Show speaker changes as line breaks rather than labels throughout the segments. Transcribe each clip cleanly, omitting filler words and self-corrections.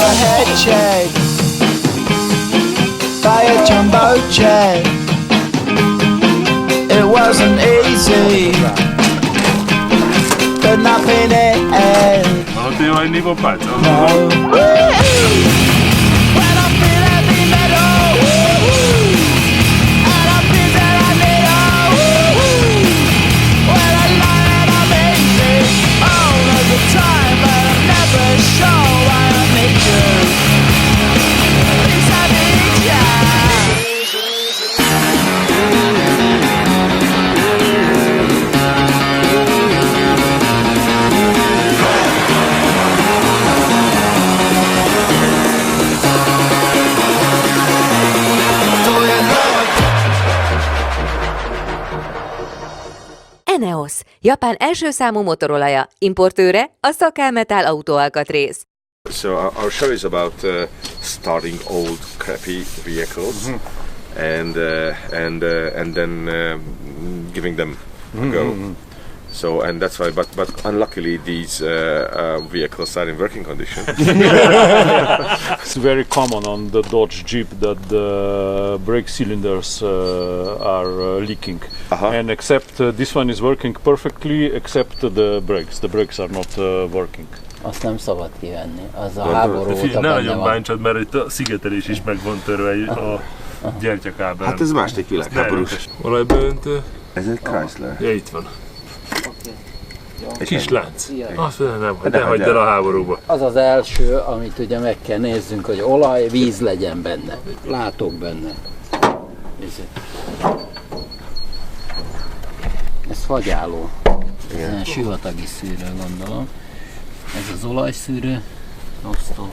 a head check by a jumbo jet. It wasn't easy, but nothing else.
No ti vai ni popazzo.
No. When I feel heavy metal, and I feel that I need when I lie and I'm easy all of the time, but I'm never sure why I need you. Things I need ya.
Eneos, Japán első számú motorolaja, importőre a Szakámetál autóalkatrész.
So our show is about starting old crappy vehicles and then giving them a go. So and that's why, but unluckily these vehicles are in working condition.
It's very common on the Dodge Jeep that the brake cylinders are leaking. And except this one is working perfectly, except the brakes. The brakes are not working.
Azt nem szabad kivenni. Az a háború óta
Ne
benne
nagyon
van.
bántsad, mert itt a szigetelés is meg van törve a gyertyakábel.
Hát ez második világháborús.
Olajbeöntő.
Ez egy Chrysler.
Ja, itt van. Kis lánc.
Ilyen.
Azt mondja, nem, ne hagyd el a háborúba.
Az az első, amit ugye meg kell nézzünk, hogy olaj, víz legyen benne. Látok benne. Ez fagyáló. Ez ilyen sivatagi szűrő, gondolom. Ez az olajszűrő. Osztó.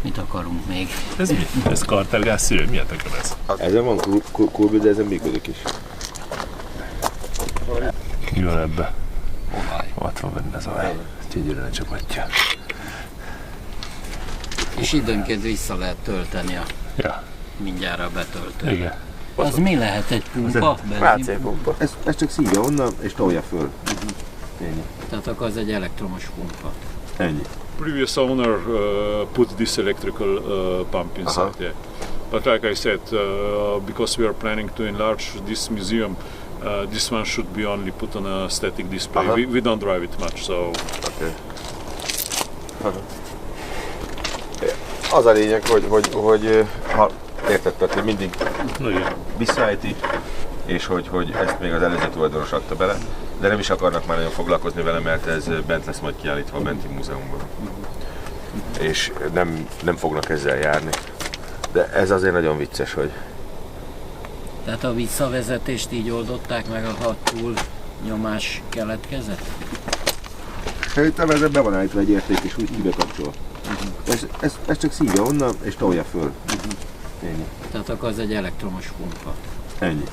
Mit akarunk még?
Ez mi? Ez kartergáz szűrő? Milyen tökön ez?
Ezen van kurbű, de ezen működik is.
Mi van ebbe?
Olaj.
Ott van benne az olaj. Gyönyörűen csapatja.
És időnként vissza lehet tölteni a
Ja,
mindjárt a betöltő.
igen.
Az mi lehet, egy pumpa?
Acélpumpa. Ez csak szívja onnan és tolja föl. Ennyi.
Tehát akkor az egy elektromos pumpa.
Ennyi.
Previous owner put this electrical pump inside, yeah. But like I said, because we are planning to enlarge this museum, this one should be only put on a static display. We don't drive it much, so.
Okay. Az a lényeg, hogy ha értetted, hogy mindig visszaejti, és hogy ezt még az előző tulajdonos adta bele, de nem is akarnak már nagyon foglalkozni vele, mert ez bent lesz majd kiállítva a benti múzeumban. És nem fognak ezzel járni. De ez azért nagyon vicces, hogy...
Tehát a visszavezetést így oldották meg, ha túl nyomás keletkezett?
Szerintem ez be van állítva egy érték, és úgy kibekapcsol. Ez csak szívja onnan, és tolja föl. Ennyi.
Tehát akkor az egy elektromos pumpa.
Ennyi.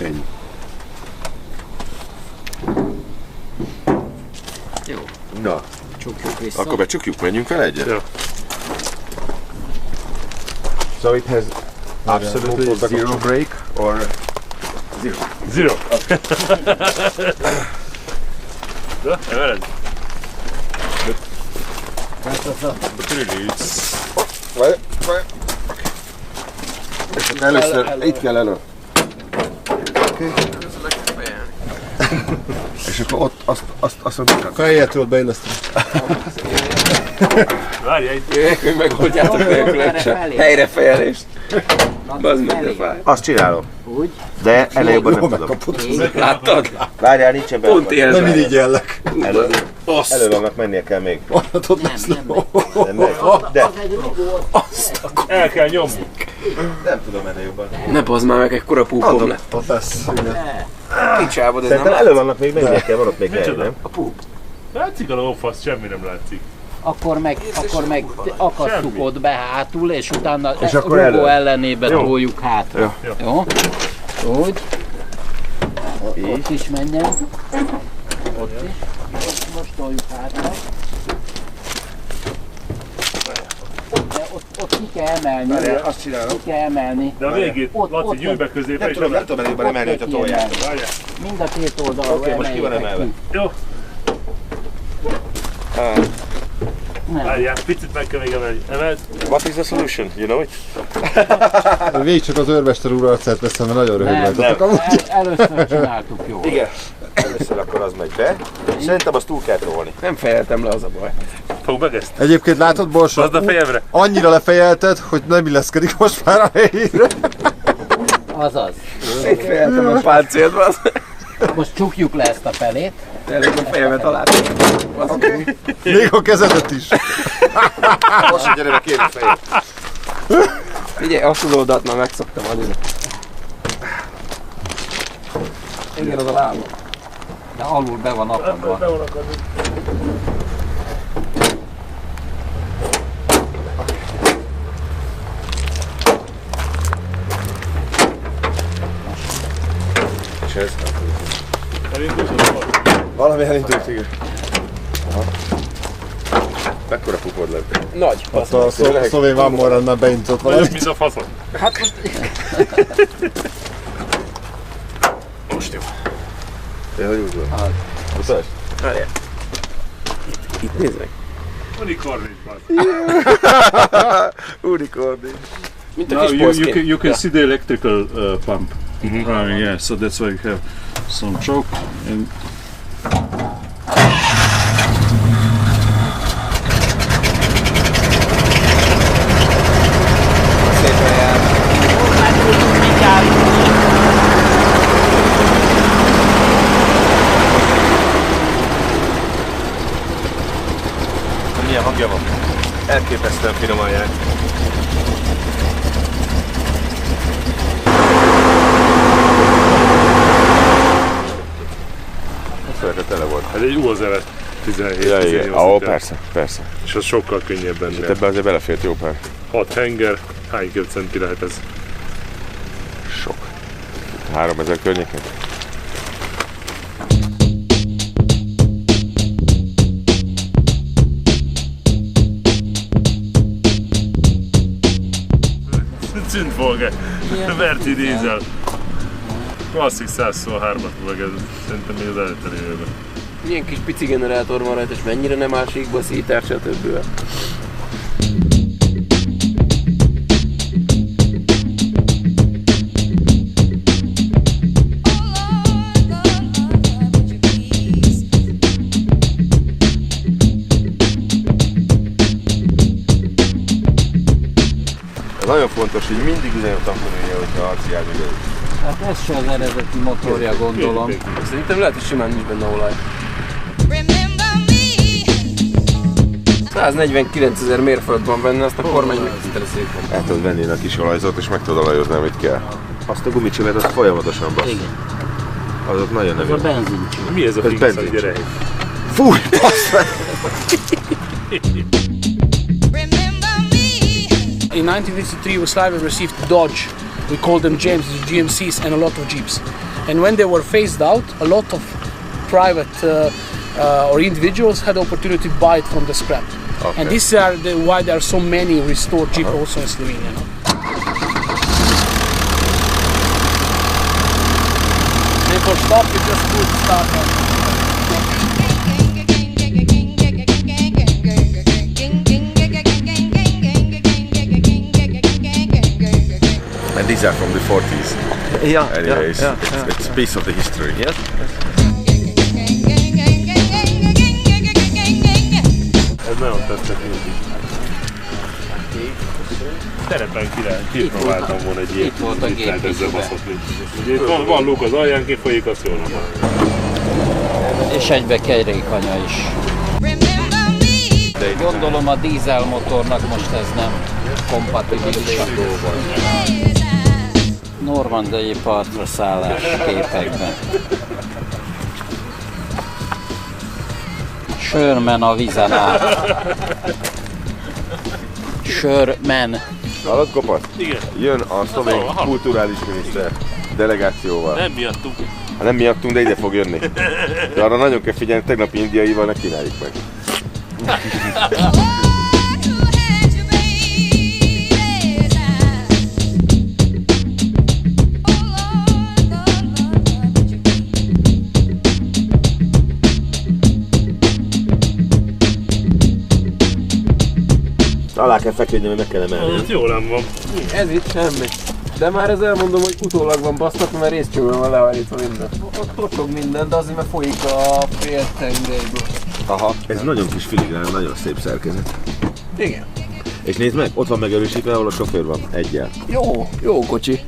Ennyi.
Jó.
Na,
Csukjuk vissza.
akkor becsukjuk, menjünk fel egyet?
Ja.
So it has absolutely zero brake or zero?
Zero. Ja, veled? But really it's...
Várj. És akkor először itt kell elő. Okay. És akkor ott azt mondjuk.
Feljétől beilleszteni.
Várj, itt.
Még megoldjátok nélkülök se. Helyrefelelést. Bazd meg, de fáj.
Azt csinálom.
Úgy.
De ennél jobban nem tudom.
Láttad?
Várjál, nincsen be.
Pont élve.
Nem így jellek.
Elő vannak, mennie kell még.
Nem.
Nem megy. De
Az egy rugó.
El kell nyomni.
nem tudom ennél jobban.
Ne bazd már meg, ekkora púpom lett.
Ott lesz.
Kicsábod, ez nem
Szerintem elő
látszik.
vannak még, mennie kell, van ott még hely,
Micsoda?
nem?
A púp.
Látszik a lófasz, semmi nem látszik.
Akkor meg akasztuk
Semmi.
ott be hátul, és utána
És akkor
rugó
elő.
ellenébe
Jó.
toljuk hátra. Jó? Úgy. Ott is menjen. Ott is. Most toljuk hátra. De ott ki kell emelni.
Azt csinálom.
Ki kell emelni.
De a végét, Laci, gyűjj be középre és
Nem tudom elég emelni, hogyha tolják.
Várjál.
Mind a két oldalról
Oké, most ki van
emeljétek
emelve?
ki.
Jó. Várjál, picit meg kell még emelt.
What is the solution? You know it?
Végig csak az őrmester úr arcát veszem, mert nagyon röhög
Nem,
voltatok.
először csináltuk jól.
Igen. Először akkor az megy be. Szerintem azt túl kell tolni.
Nem fejeltem le, az a baj.
Fogd meg ezt.
Egyébként látod, Borsa?
Hozd a fejemre.
Annyira lefejelted, hogy nem illeszkedik most már a helyére.
Azaz.
Szétfejeltem a páncélt, az.
Most csukjuk le ezt a felét.
Tényleg a fejemet alá.
Okay. Még a kezedet is.
Most gyere be, kérlek fejét.
Figyelj, azt az oldalt már megszoktam annyira. Igen, az a lábam.
De alul be van akadva.
És ez?
Elindult?
Valami elindult, igen. Aha. Mekkora pupod lett?
Nagy.
Ott a szlovén vámmorrán már beindított valamit.
Mint a faszom.
Hát most...
Most jó. De hogy úgy van? Mutasd?
Várjál. Itt nézd meg.
Unikornit van.
Unikornit.
Mint a
Now
kis
you
polszkén.
can see the electrical pump running, yeah, so that's why we have some choke and
Szépen jár.
Milyen hangja van? Elképesztően finoman jár. Szörre tele volt.
Ez egy UAZ 17.
Ja, igen.
18
Ó,
liter.
persze, persze.
És az sokkal könnyebb
És
benne.
Hát
ebben azért belefért jó pár.
6 henger, hány köbcenti lehet ez?
Sok. 3000 környéken.
Zündvolge, Verti dízel. Klasszik 123-at meg ez szerintem még az előtte lévőben.
Milyen kis pici generátor van rajta, és mennyire nem áll síkba, szítár, stb.
Ez nagyon fontos, hogy mindig üzembe tankolnia, hogyha harci járművel.
Hát ez se az eredeti motorja, gondolom.
Szerintem lehet, hogy simán nincs benne olaj. 149 000 mérföld van benne, azt a kormány megtiszteli szépen.
El tudod venni a kis olajzót, és meg tudod olajozni, amit kell. Azt a gumicsövet, azt folyamatosan basz.
Igen.
Azok nagyon
Ez
nem
a benzincső.
Mi ez a
Ez
fingszak
benzin.
gyerek?
Fúj, bassz meg!
In 1953, Yugoslavia received Dodge. We called them GMCs and a lot of Jeeps. And when they were phased out, a lot of private or individuals had the opportunity to buy it from the scrap.
Okay.
And this is why there are so many restored Jeep also in Slovenia. No? And for stop, you just put start on.
And these are from the 40s.
Ja,
Anyways, it's a piece of the history.
Yes.
Ez nagyon tetszett mindig. Terepen kipróbáltam volna egy ilyet.
Itt volt a
Mit lehet ezzel
gépkocsiban.
baszhatni. Ugye itt van luk az alján, kifolyik, azt jól van.
És egybe kerékanya is. Gondolom a dízelmotornak most ez nem kompatibilis a normandiai partra szállás képekben. Sörmen a vízen át. Sörmen.
Hallod, Kopat?
Igen.
Jön a szlovén kulturális miniszter delegációval.
Nem miattunk.
Hát nem miattunk, de ide fog jönni. De arra nagyon kell figyelni, tegnap indiaival ne kínáljuk meg. alá kell feküdni, mert meg kell emelni.
Ez jó nem van.
Ez itt semmi. De már ez elmondom, hogy utólag van basztatva, mert részcsőben van lehajlítva minden. Ott tocsog minden, de azért mert folyik a fél tengelyből.
Aha, ez nagyon kis filigrán, nagyon szép szerkezet.
Igen.
És nézd meg, ott van megerősítve, ahol a sofőr van, egyel.
Jó kocsi.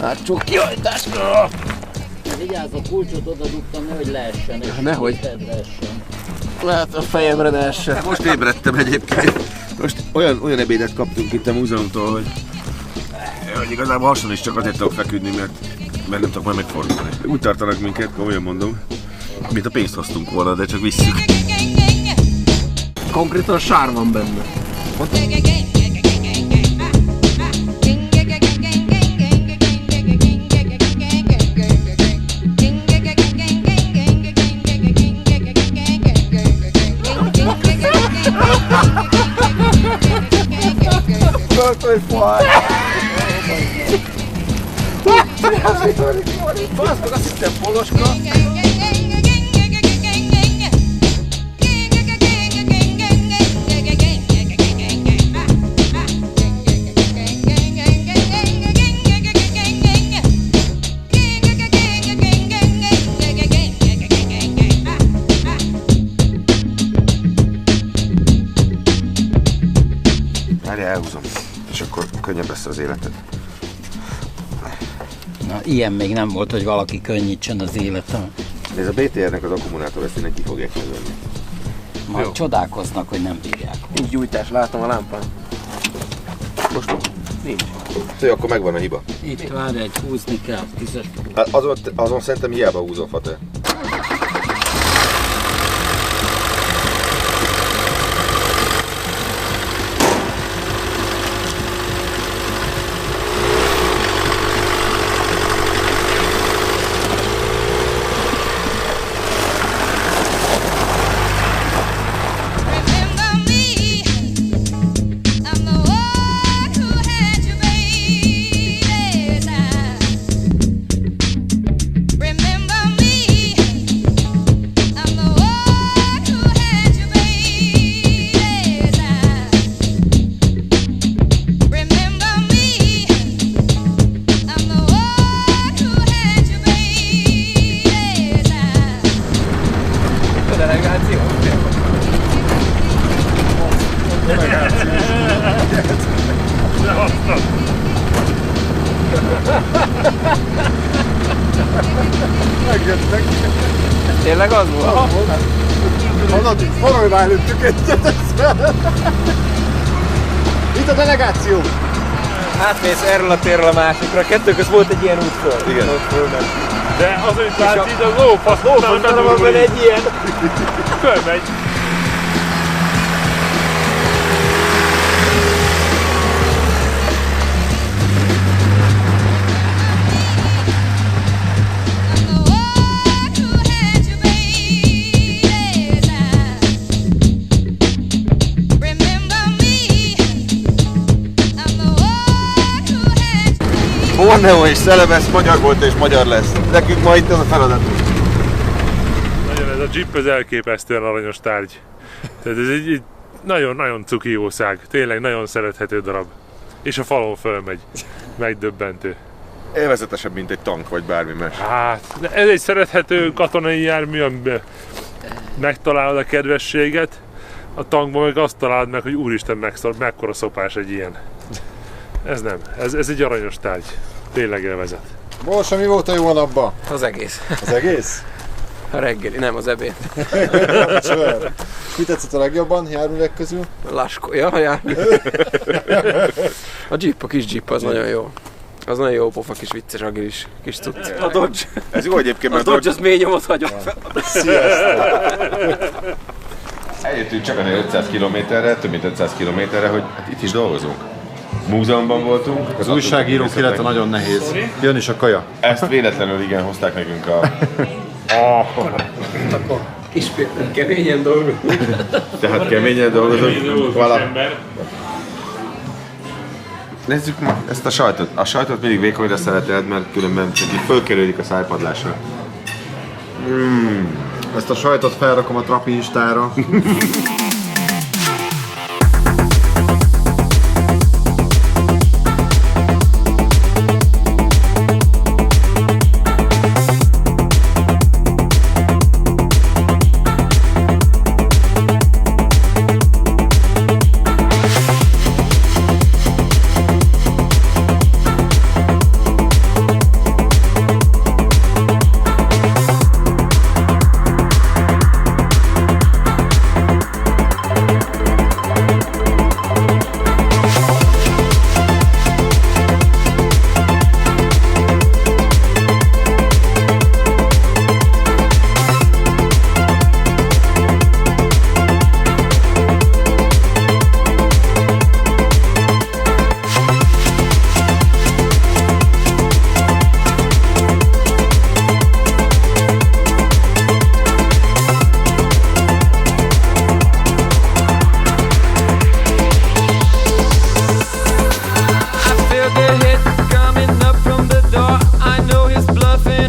Hát csak kihajtás.
Vigyázz, a kulcsot oda dugtam, nehogy leessen.
Nehogy.
Leessen.
Lehet a fejemre ne essen.
Most ébredtem egyébként. Most olyan ebédet kaptunk itt a múzeumtól, hogy igazából hason is csak azért tudok feküdni, mert nem tudok már megfordulni. Úgy tartanak minket, komolyan mondom, mint a pénzt hoztunk volna, de csak visszük.
Konkrétan sár van benne. Baszd meg, azt hittem poloska.
Várjál, elhúzom, és akkor könnyebb lesz az életed.
Na, ilyen még nem volt, hogy valaki könnyítsen az életem.
Ez a BTR-nek az akkumulátor, ezt innen ki fogják megvenni.
Majd csodálkoznak, hogy nem bírják.
Nincs gyújtás, látom a lámpán. Most nincs.
Szóval akkor megvan a hiba.
Itt várj, egy húzni kell, 10-es kerül.
Hát azon szerintem hiába húzol, Fate.
Megjöttek.
Tényleg az volt?
Honnan forralvá előttük egyet. Itt a delegáció.
Átmész erről a térről a másikra, a kettő közt volt egy ilyen út föl.
Igen.
De az, amit látsz itt, az lófasz,
Lófasz, van benne egy ilyen.
Fölmegy.
Borneo és Szelevesz magyar volt és magyar lesz. Nekünk ma itt az a feladatunk.
Nagyon ez a Jeep, ez elképesztően aranyos tárgy. Tehát ez egy nagyon-nagyon cuki jószág. Tényleg nagyon szerethető darab. És a falon fölmegy. Megdöbbentő.
Élvezetesebb, mint egy tank vagy bármi más.
Hát, de ez egy szerethető katonai jármű, amiben megtalálod a kedvességet. A tankban meg azt találod meg, hogy úristen, mekkora szopás egy ilyen. Ez nem. Ez egy aranyos tárgy. Tényleg élvezet.
Borsa, mi volt a jó napban?
Az egész.
Az egész?
A reggeli, nem az ebéd.
Mi tetszett a legjobban járművek közül?
Laskó, ja, jármű. A Jeep, a kis Jeep az nagyon jó. Az nagyon jó pofa, kis vicces, agilis, kis cucc. A Dodge.
Ez jó egyébként,
A
mert
Dodge az mély nyomot hagyott fel.
eljöttünk csak a 500 kilométerre, több mint 500 kilométerre, hogy hát itt is dolgozunk. Múzeumban voltunk.
Az újságírók élete nagyon nehéz. Jön is a kaja.
Ezt véletlenül igen hozták nekünk a...
Kis keményen dolgozunk.
Tehát keményen dolgozunk. Nézzük meg ezt a sajtot. A sajtot mindig vékonyra szereted, mert különben csak így fölkerülik a szájpadlásra.
Ezt a sajtot felrakom a trapi instára.
he's bluffing